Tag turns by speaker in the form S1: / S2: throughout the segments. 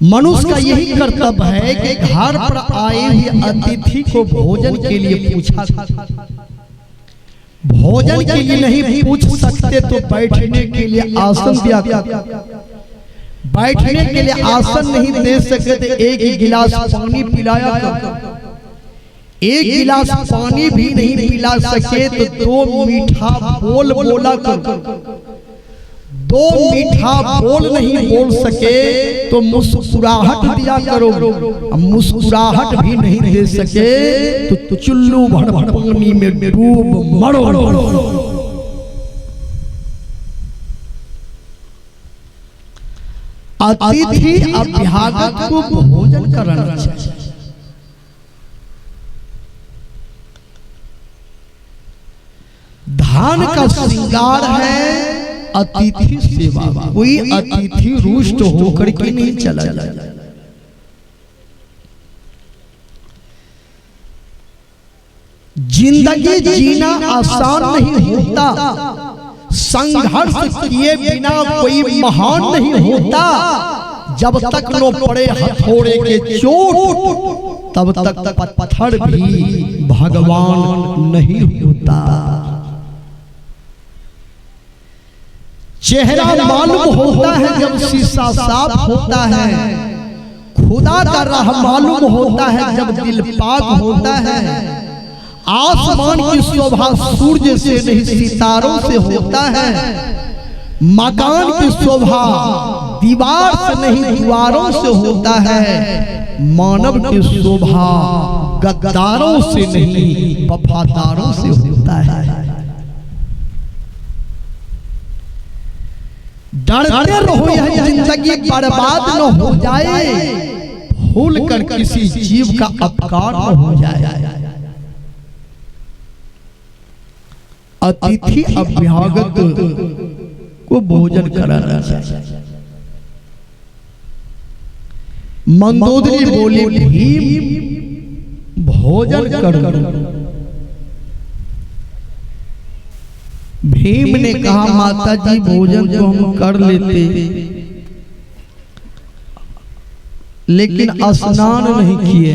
S1: मनुष्य का यही कर्तव्य है कि घर पर आए हुए अतिथि को भोजन के लिए पूछा। भोजन के लिए नहीं पूछ सकते तो बैठने के लिए आसन दिया। बैठने के लिए आसन नहीं दे सके तो एक गिलास पानी पिलाया। एक गिलास पानी भी नहीं पिला सके तो दो मीठा बोल बोला कर। दो मीठा बोल नहीं बोल सके तो मुस्कुराहट दिया करो। मुस्कुराहट भी नहीं दे सके तो चुल्लू भर पानी में डूब मरो। अतिथि अभ्यागत को भोजन कराना चाहिए। धान का श्रृंगार है अतिथि सेवा। कोई अतिथि रुष्ट होकर के नहीं चला जाए। जिंदगी जीना आसान नहीं होता। संघर्ष किए बिना कोई महान नहीं होता। जब तक नो पड़े हथौड़े के चोट तब तक पत्थर भी भगवान नहीं होता। चेहरा मालूम होता है जब शीशा साफ होता है। खुदा का राह मालूम होता है जब दिल पाक होता है। आसमान की शोभा सूरज से नहीं सितारों से होता है। मकान की शोभा दीवार से नहीं दीवारों से होता है। मानव की शोभा गद्दारों से नहीं वफादारों से होता है। डरते रहो यह जिंदगी बर्बाद न हो जाए। भूल कर किसी जीव का अपकार न हो जाए। अतिथि अभ्यागत को भोजन कराना चाहिए। मंदोदरी बोली भीम भोजन कर। भीम ने कहा माता जी भोजन तो हम कर लेते लेकिन स्नान नहीं किए।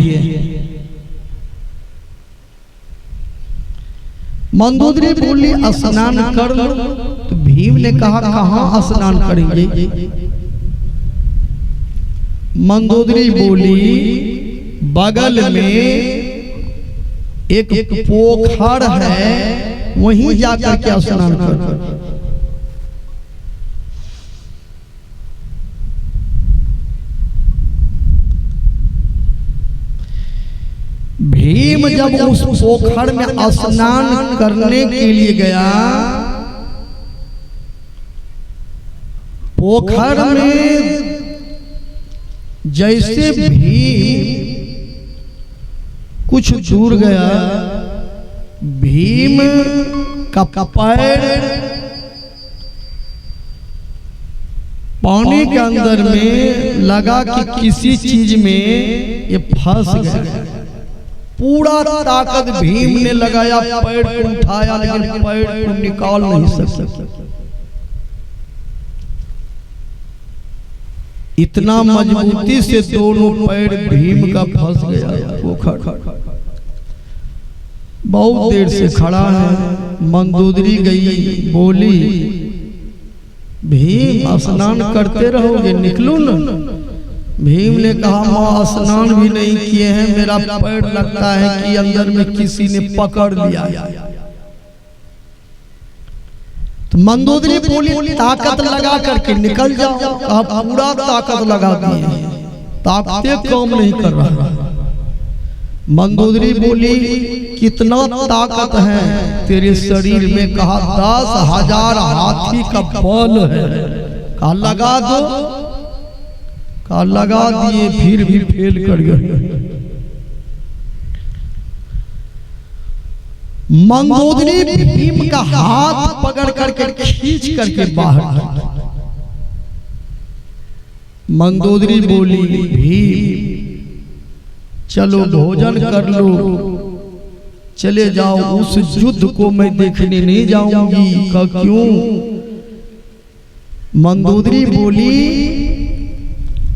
S1: मंदोदरी बोली स्नान कर लो। तो भीम ने कहा कहाँ स्नान करेंगे। मंदोदरी बोली बगल में एक पोखर है वहीं जाकर के स्नान कर। भीम जब उस पोखर में स्नान करने के लिए गया, पोखर में जैसे भीम कुछ दूर गया, भीम का पैर पानी के अंदर में लगा कि किसी चीज में ये फंस गया। पूरा ताकत भीम ने लगाया, पैर को उठाया लेकिन पैर को निकाल नहीं सकता। इतना मजबूती से दोनों पैर भीम का फंस गया पोखर। बहुत देर से खड़ा है। मंदोदरी गई बोली भीम स्नान करते रहोगे, निकलो न। भीम ने कहा माँ स्नान भी नहीं किए हैं, मेरा पैर लगता है कि अंदर में किसी ने पकड़ लिया। तो मंदोदरी बोली ताकत लगा करके निकल जाओ। कहा पूरा ताकत लगा दिए, ताकतें काम नहीं कर रहा। मंदोदरी बोली कितना ताकत है तेरे शरीर में। कहा 10,000 हाथी का बल है। कहा लगा दो। कहा लगा दिए, फिर भी फेल कर गए। मंदोदरी भीम का हाथ पकड़ करके खींच करके बाहर। मंदोदरी बोली भीम चलो भोजन कर लो, चले जाओ। उस युद्ध को मैं देखने नहीं जाऊंगी। का क्यों? मंदोदरी बोली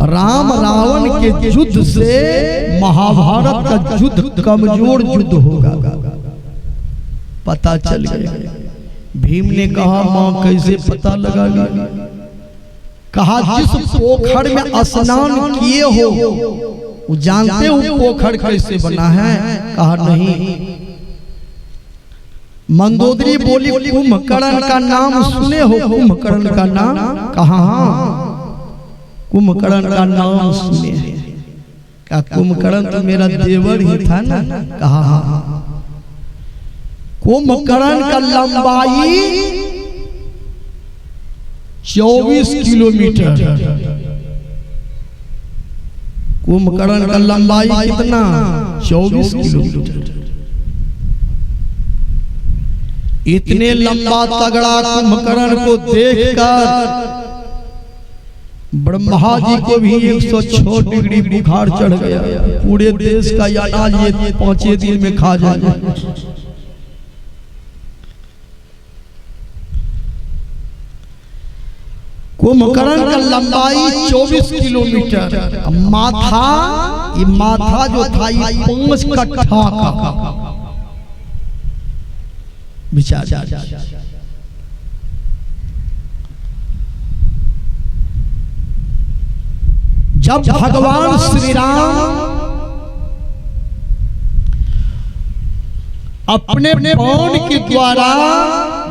S1: राम रावण के युद्ध से महाभारत का युद्ध कमजोर युद्ध होगा, पता चल गया। भीम ने कहा मां कैसे पता लगा? कहा जिस पोखर में स्नान किए हो वो जानते हो पोखर कैसे बना है? कहा नहीं। मंदोदरी बोली कुंभकर्ण का नाम सुने हो? कुंभकर्ण का नाम? कहा कुंभकर्ण का नाम सुने हैं। क्या कुंभकर्ण तो मेरा देवर ही था ना? कहा कुंभकर्ण का लंबाई 24 किलोमीटर। कुंभकर्ण का लंबाई कितना? 24 किलोमीटर। इतने लंबा तगड़ा कुंभकर्ण को देखकर ब्रह्मा जी को भी 106 डिग्री बुखार चढ़ गया। पूरे देश का अनाज ये 5 दिन में खा जाए। कुंभकर्ण का लंबाई 24 किलोमीटर। माथा, ये माथा जो था ये 5 कट्ठा का विचार। जब भगवान श्री राम अपने बाण के द्वारा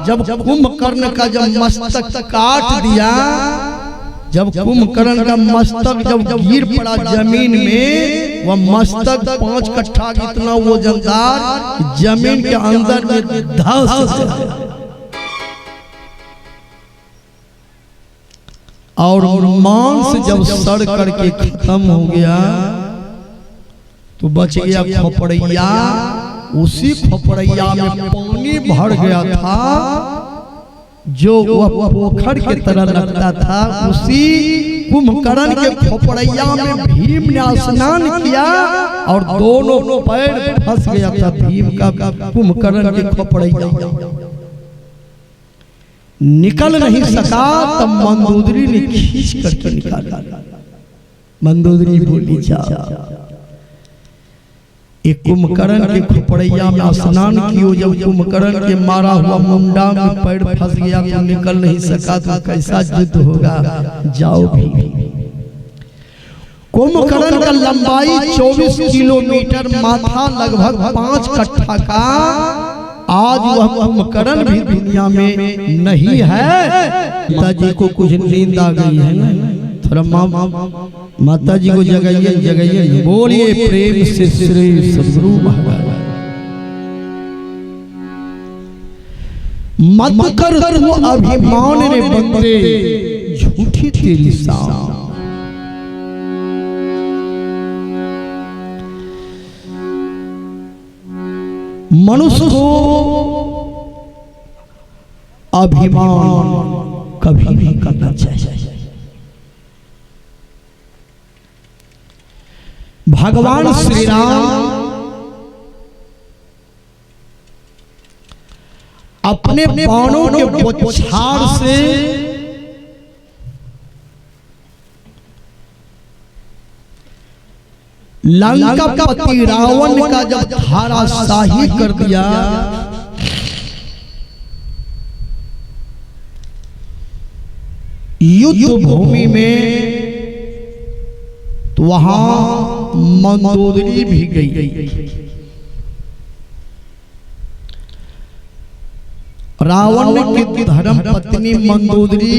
S1: जब कुंभकर्ण का जब मस्तक काट दिया, जब कुंभकर्ण का मस्तक जब गिर पड़ा जमीन में, वह मस्तक 5 कट्ठा इतना वजनदार जमीन के अंदर में धंस गया। और मांस जब सड़ करके खत्म हो गया तो बच गया खोपड़िया। उसी खोपड़िया में पानी भर गया था जो वह पोखर की तरह लगता था। उसी कुंभकर्ण के खोपड़िया में भीम ने स्नान किया और दोनों पैर फंस गया था भीम का कुंभकर्ण के खोपड़िया। निकल नहीं सका तब मंदोदरी ने खींच करके निकाला। मंदोदरी बोली जा एक कुंभकर्ण के खोपड़िया में स्नान कियो। जब कुंभकर्ण के मारा हुआ मुंडा में पैर फंस गया तो निकल नहीं सका तो कैसा युद्ध होगा? जाओ भी। कुंभकर्ण का लंबाई 24 किलोमीटर, माथा लगभग 5 कट्ठा का। आज वह कुंभकर्ण भी दुनिया में नहीं है। पिताजी को कुछ नींद आ गई है ना, थोड़ा माता जी को जगाइए जगाइए। बोलिए प्रेम से श्री सद्गुरु महाराज। मत कर तू अभिमान रे बंदे, झूठी तेरी शान। मनुष्य को अभिमान कभी नहीं करना चाहिए। भगवान श्री राम अपने बाणों के बौछार से लंकापति रावण का जब धराशाही कर दिया, युद्ध भूमि में, तो वहां मंदोदरी भी गई। रावण की धर्म पत्नी मंदोदरी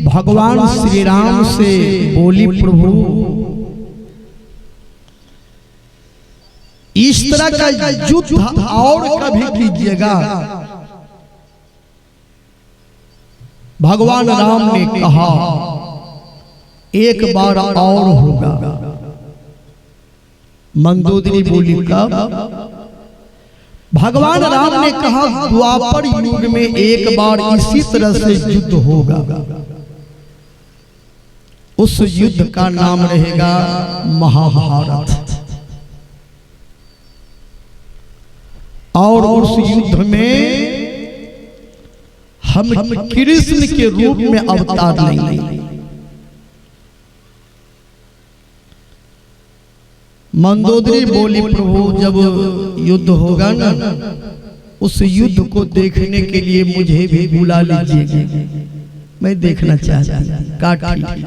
S1: भगवान श्री राम से बोली, प्रभु इस तरह का युद्ध और कभी कीजिएगा। भगवान राम ने कहा एक बार और होगा। मंदोदरी बोली कब? भगवान राम ने कहा द्वापर युग में एक बार इसी तरह से युद्ध होगा। उस युद्ध का नाम रहेगा महाभारत। और उस युद्ध में हम कृष्ण के रूप में अवतार लेंगे। मंदोदरी बोली, प्रभु जब युद्ध होगा ना, उस युद्ध को देखने के लिए मुझे भी बुला लीजिएगा, मैं देखना चाहती हूं। काठी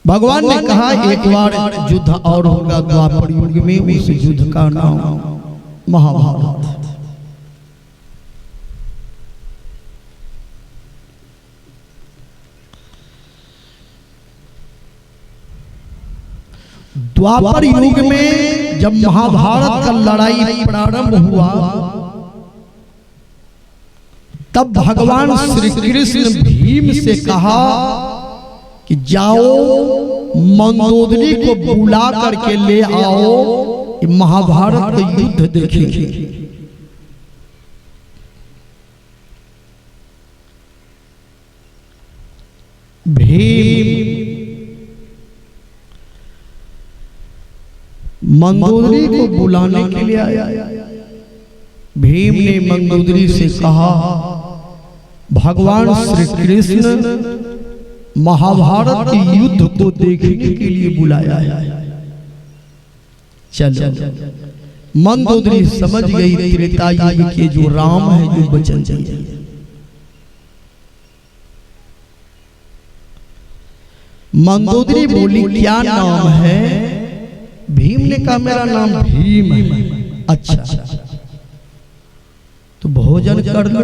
S1: भगवान ने कहा एक बार युद्ध और होगा द्वापर युग में, उस युद्ध का नाम महाभारत। द्वापर युग में जब महाभारत का लड़ाई प्रारंभ हुआ, तब भगवान श्री कृष्ण भीम से कहा कि जाओ मंदोदरी को बुला करके ले आओ, महाभारत का युद्ध देखेंगे। भीम मंदोदरी को बुलाने के लिए आया। भीम ने मंदोदरी से कहा, भगवान श्री कृष्ण महाभारत के युद्ध को देखने के लिए बुलाया है, चलो। मंदोदरी समझ गई त्रेता युग के जो राम है, जो वचन चाहिए। मंदोदरी बोली, क्या नाम है? भीम ने कहा, मेरा नाम भीम है। अच्छा, तो भोजन कर लो।